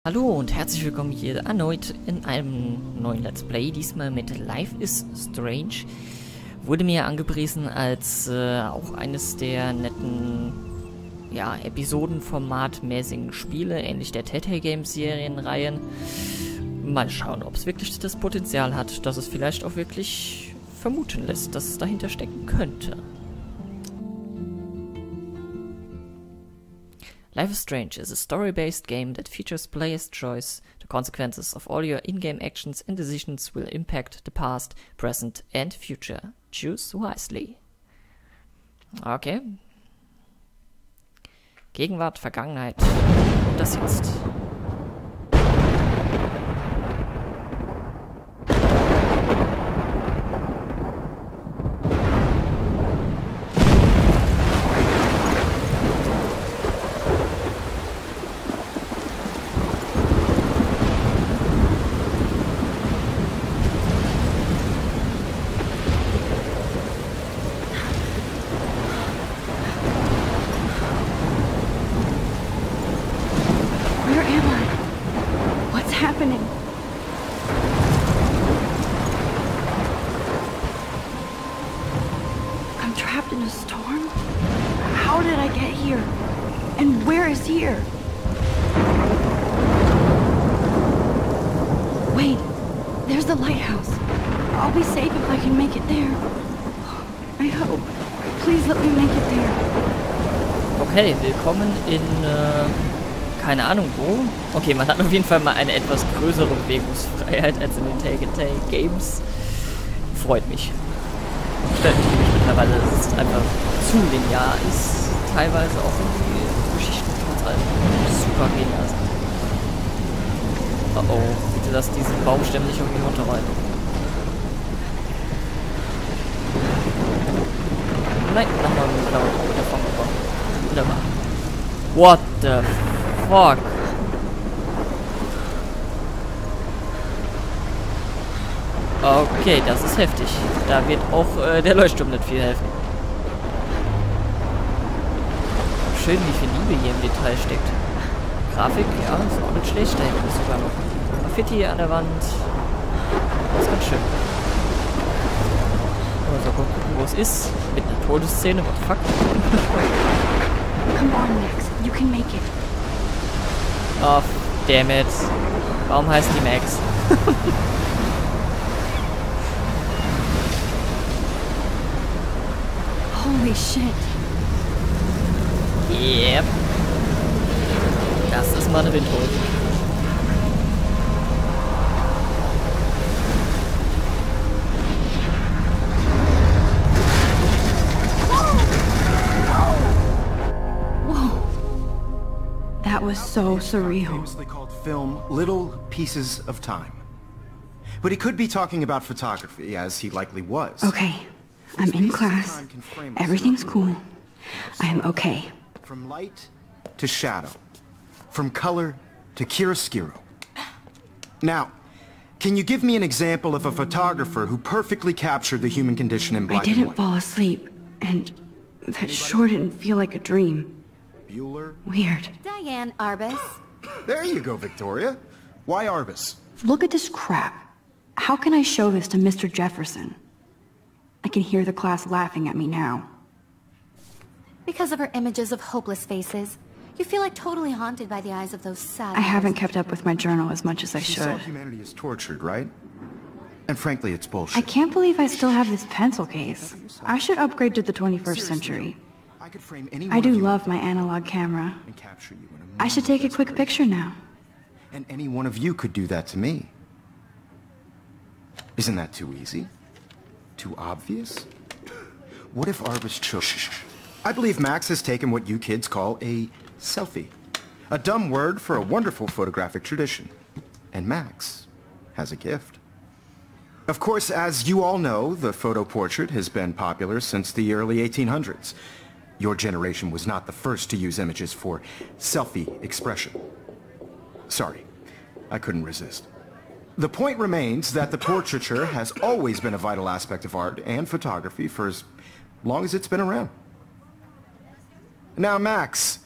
Hallo und herzlich willkommen hier erneut in einem neuen Let's Play, diesmal mit Life is Strange. Wurde mir angepriesen als auch eines der netten, ja, episodenformatmäßigen Spiele, ähnlich der Telltale Games Serienreihen. Mal schauen, ob es wirklich das Potenzial hat, dass es vielleicht auch wirklich vermuten lässt, dass es dahinter stecken könnte. Life is Strange is a story-based game that features player's choice. The consequences of all your in-game actions and decisions will impact the past, present and future. Choose wisely. Okay. Gegenwart, Vergangenheit und das Jetzt. Here. Wait, there's the lighthouse. I'll be safe if I can make it there. I hope. Please let me make it there. Okay, willkommen in, keine Ahnung wo. Okay, man hat auf jeden Fall mal eine etwas größere Bewegungsfreiheit als in den Telltale Games. Freut mich. Stört mich nämlich mittlerweile, dass es einfach zu linear ist. Teilweise auch in die Geschichten. Super gehen lassen. Oh oh, bitte lass diesen Baumstämm nicht irgendwie runterrollen. Nein, nochmal mit der davon gekommen. Wunderbar. What the fuck? Okay, das ist heftig. Da wird auch der Leuchtturm nicht viel helfen. Schön, wie viel Liebe hier im Detail steckt. Grafik, ja, ist auch nicht schlecht. Da hinten ist sogar noch Graffiti an der Wand. Das ist ganz schön. Mal so gucken, wo es ist. Mit einer Todesszene, what the fuck? Come on, Max. You can make it. Oh, damn it. Warum heißt die Max? Holy shit. Yep. Das ist mal eine Windhose. Whoa. That was so surreal. Famously called film Little Pieces of Time. But he could be talking about photography, as he likely was. Okay. I'm in class. Everything's cool. I am okay. From light to shadow. From color to chiaroscuro. Now, can you give me an example of a photographer who perfectly captured the human condition in black and white? I didn't white? fall asleep, and that sure didn't feel like a dream. Bueller? Weird. Diane Arbus. There you go, Victoria. Why Arbus? Look at this crap. How can I show this to Mr. Jefferson? I can hear the class laughing at me now. Because of her images of hopeless faces, you feel like totally haunted by the eyes of those sad I haven't kept up with my journal as much as I She saw should. humanity is tortured, right? And frankly, it's bullshit. I can't believe I still have this pencil case. I should upgrade to the 21st century. I could frame any I one do of you love my analog camera. and capture you in a I should take a quick picture now. And any one of you could do that to me. Isn't that too easy? Too obvious? What if Arbus chose? I believe Max has taken what you kids call a selfie. A dumb word for a wonderful photographic tradition. And Max has a gift. Of course, as you all know, the photo portrait has been popular since the early 1800s. Your generation was not the first to use images for selfie expression. Sorry, I couldn't resist. The point remains that the portraiture has always been a vital aspect of art and photography for as long as it's been around. Now, Max,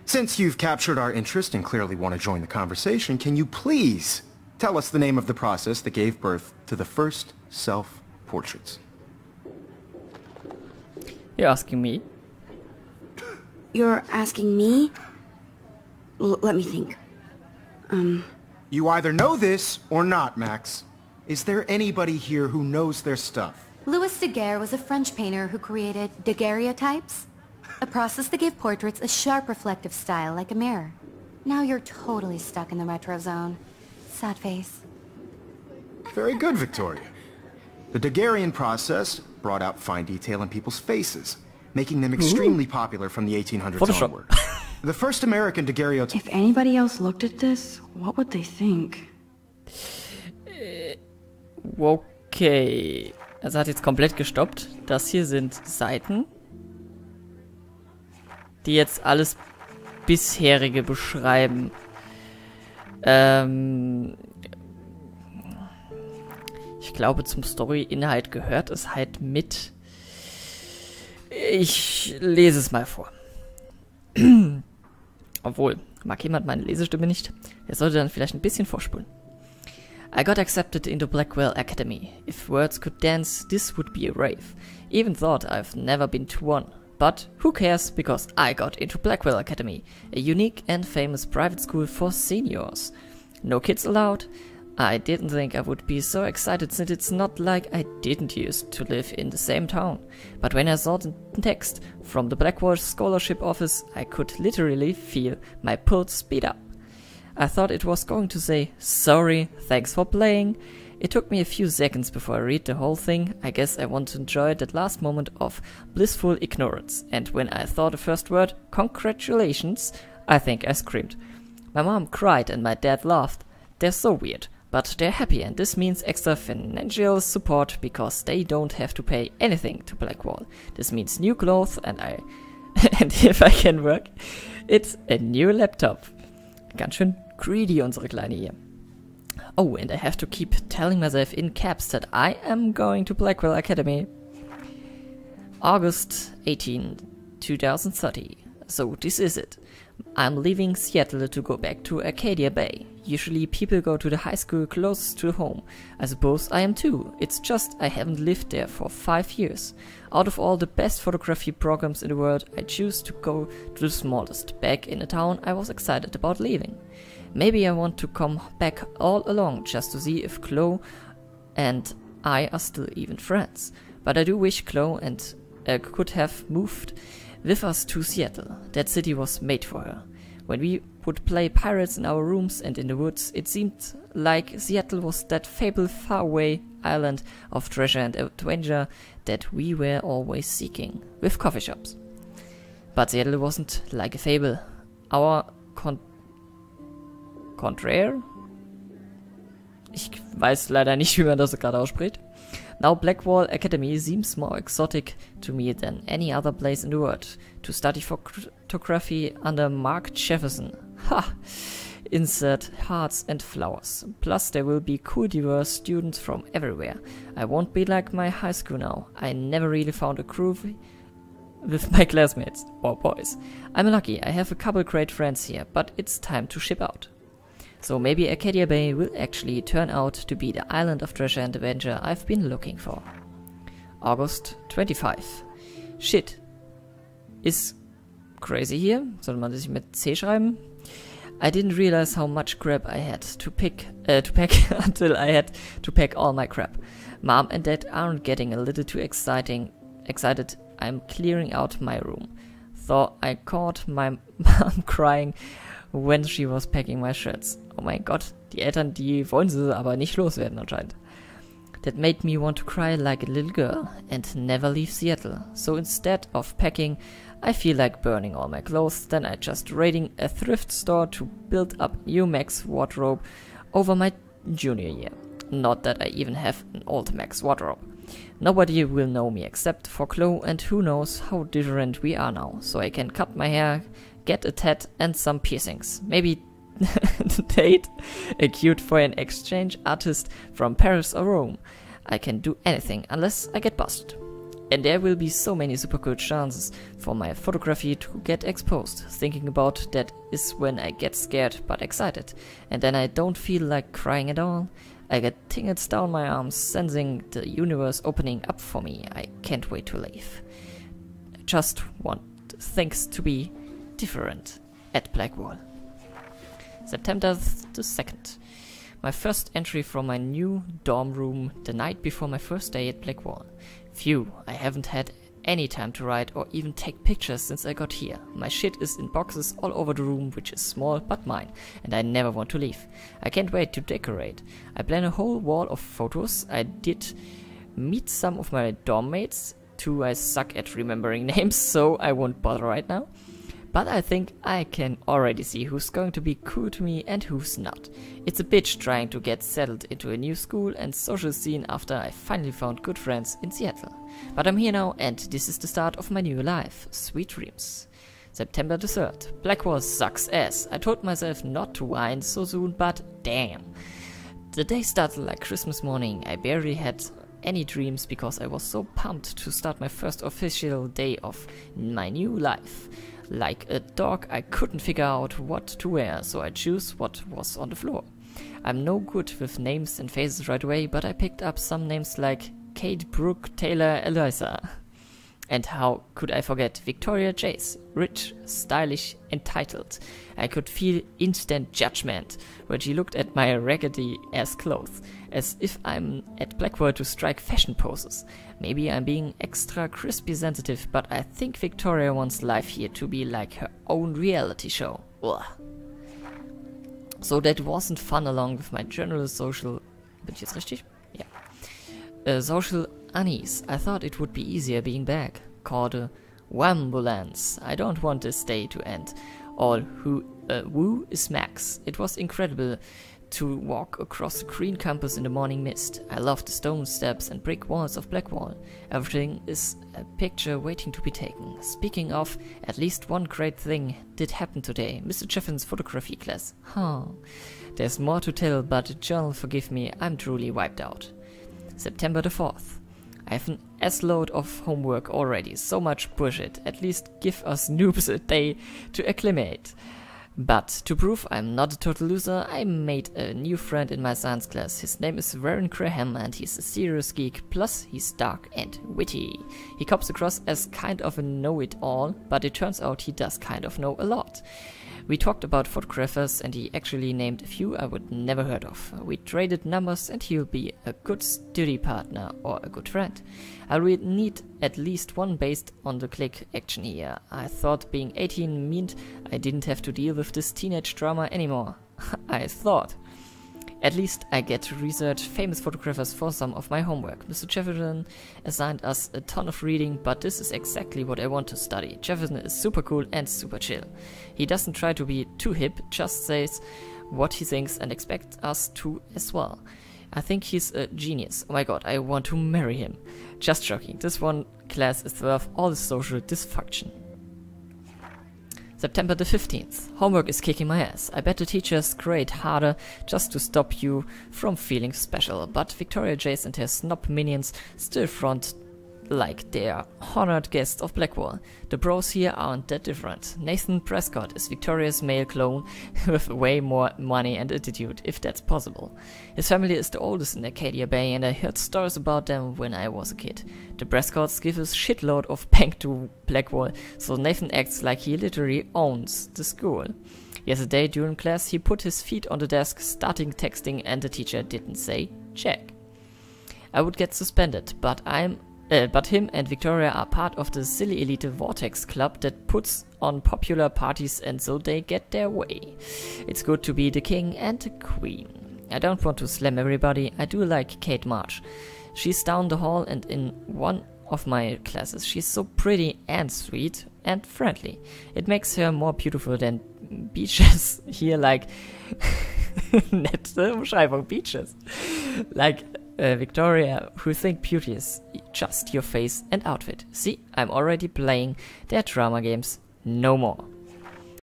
Since you've captured our interest and clearly want to join the conversation, can you please tell us the name of the process that gave birth to the first self-portraits? You're asking me? You're asking me? Let me think. You either know this or not, Max. Is there anybody here who knows their stuff? Louis Daguerre was a French painter who created daguerreotypes, a process that gave portraits a sharp reflective style like a mirror. Now you're totally stuck in the retro zone. Sad face. Very good, Victoria. The Daguerrean process brought out fine detail in people's faces, making them extremely popular from the 1800s Photoshop. onward. The first American daguerreotype... If anybody else looked at this, what would they think? Okay. Also hat jetzt komplett gestoppt. Das hier sind Seiten, die jetzt alles bisherige beschreiben. Ich glaube, zum Story-Inhalt gehört es halt mit. Ich lese es mal vor. Obwohl, mag jemand meine Lesestimme nicht? Der sollte dann vielleicht ein bisschen vorspulen. I got accepted into Blackwell Academy. If words could dance, this would be a rave. Even thought I've never been to one. But who cares, because I got into Blackwell Academy, a unique and famous private school for seniors. No kids allowed? I didn't think I would be so excited since it's not like I didn't used to live in the same town. But when I saw the text from the Blackwell Scholarship Office, I could literally feel my pulse speed up. I thought it was going to say, sorry, thanks for playing. It took me a few seconds before I read the whole thing. I guess I want to enjoy that last moment of blissful ignorance. And when I thought the first word, congratulations, I think I screamed. My mom cried and my dad laughed. They're so weird, but they're happy, and this means extra financial support because they don't have to pay anything to Blackwall. This means new clothes and and if I can work, it's a new laptop. Ganz schön greedy, unsere Kleine hier. Oh, and I have to keep telling myself in caps that I am going to Blackwell Academy. August 18, 2030. So this is it. I'm leaving Seattle to go back to Arcadia Bay. Usually people go to the high school closest to home. I suppose I am too. It's just I haven't lived there for 5 years. Out of all the best photography programs in the world, I choose to go to the smallest, back in a town I was excited about leaving. Maybe I want to come back all along just to see if Chloe and I are still even friends. But I do wish Chloe and could have moved with us to Seattle. That city was made for her. When we would play pirates in our rooms and in the woods, it seemed like Seattle was that fabled faraway island of treasure and adventure that we were always seeking, with coffee shops. But Seattle wasn't like a fable. Our contraire? Ich weiß leider nicht, wie man das gerade ausspricht. Now Blackwall Academy seems more exotic to me than any other place in the world. To study photography under Mark Jefferson. Ha! Insert hearts and flowers. Plus there will be cool diverse students from everywhere. I won't be like my high school now. I never really found a groove with my classmates, or boys. I'm lucky, I have a couple great friends here, but it's time to ship out. So maybe Arcadia Bay will actually turn out to be the island of treasure and adventure I've been looking for. August 25. Shit. Ist crazy hier. Sollte man das mit C schreiben? I didn't realize how much crap I had to pack until I had to pack all my crap. Mom and Dad aren't getting a little too excited. I'm clearing out my room. Thought I caught my mom crying when she was packing my shirts. Oh mein Gott, die Eltern, die wollen sie aber nicht loswerden anscheinend. That made me want to cry like a little girl and never leave Seattle. So instead of packing, I feel like burning all my clothes. Then I just raiding a thrift store to build up new Max wardrobe over my junior year. Not that I even have an old Max wardrobe. Nobody will know me except for Chloe, and who knows how different we are now. So I can cut my hair, get a tat and some piercings. Maybe date a cute foreign exchange artist from Paris or Rome. I can do anything unless I get busted. And there will be so many super cool chances for my photography to get exposed. Thinking about that is when I get scared but excited. And then I don't feel like crying at all. I get tingles down my arms, sensing the universe opening up for me. I can't wait to leave. I just want things to be different at Blackwall. September the 2nd. My first entry from my new dorm room the night before my first day at Blackwall. Phew, I haven't had any time to write or even take pictures since I got here. My shit is in boxes all over the room, which is small but mine, and I never want to leave. I can't wait to decorate. I plan a whole wall of photos. I did meet some of my dorm mates. Too, I suck at remembering names, so I won't bother right now. But I think I can already see who's going to be cool to me and who's not. It's a bitch trying to get settled into a new school and social scene after I finally found good friends in Seattle. But I'm here now and this is the start of my new life. Sweet dreams. September the 3rd. Blackwall sucks ass. I told myself not to whine so soon, but damn. The day started like Christmas morning. I barely had any dreams because I was so pumped to start my first official day of my new life. Like a dog, I couldn't figure out what to wear, so I chose what was on the floor. I'm no good with names and faces right away, but I picked up some names like Kate, Brooke, Taylor, Eliza. And how could I forget Victoria Jace? Rich, stylish, entitled. I could feel instant judgment when she looked at my raggedy-ass clothes, as if I'm at Blackwall to strike fashion poses. Maybe I'm being extra crispy sensitive, but I think Victoria wants life here to be like her own reality show. Ugh. So that wasn't fun along with my general social... Bin ich jetzt richtig? Yeah. Social unease. I thought it would be easier being back. Called a wambulance. I don't want this day to end. All who is Max. It was incredible to walk across the green campus in the morning mist. I love the stone steps and brick walls of Blackwall. Everything is a picture waiting to be taken. Speaking of, at least one great thing did happen today. Mr. Cheffin's photography class. Huh. There's more to tell, but John, forgive me, I'm truly wiped out. September the 4th. I have an S-load of homework already, so much bullshit. At least give us noobs a day to acclimate. But to prove I'm not a total loser, I made a new friend in my science class. His name is Warren Graham and he's a serious geek, plus he's dark and witty. He comes across as kind of a know-it-all, but it turns out he does kind of know a lot. We talked about photographers and he actually named a few I would never heard of. We traded numbers and he'll be a good study partner or a good friend. I will need at least one based on the click action here. I thought being 18 meant I didn't have to deal with this teenage drama anymore. I thought. At least I get to research famous photographers for some of my homework. Mr. Jefferson assigned us a ton of reading, but this is exactly what I want to study. Jefferson is super cool and super chill. He doesn't try to be too hip, just says what he thinks and expects us to as well. I think he's a genius. Oh my god, I want to marry him. Just joking, this one class is worth all the social dysfunction. September the 15th. Homework is kicking my ass. I bet the teachers grade harder just to stop you from feeling special, but Victoria Jace and her snob minions still front like they're honored guests of Blackwall. The bros here aren't that different. Nathan Prescott is Victoria's male clone with way more money and attitude, if that's possible. His family is the oldest in Arcadia Bay and I heard stories about them when I was a kid. The Prescotts give a shitload of bank to Blackwall, so Nathan acts like he literally owns the school. Yesterday during class he put his feet on the desk starting texting and the teacher didn't say check. I would get suspended, but him and Victoria are part of the silly elite Vortex Club that puts on popular parties and so they get their way. It's good to be the king and the queen. I don't want to slam everybody, I do like Kate Marsh. She's down the hall and in one of my classes. She's so pretty and sweet and friendly. It makes her more beautiful than beaches here, like nette Umschreibung, beaches. Like Victoria, who think beauty is just your face and outfit. See, I'm already playing their drama games. No more.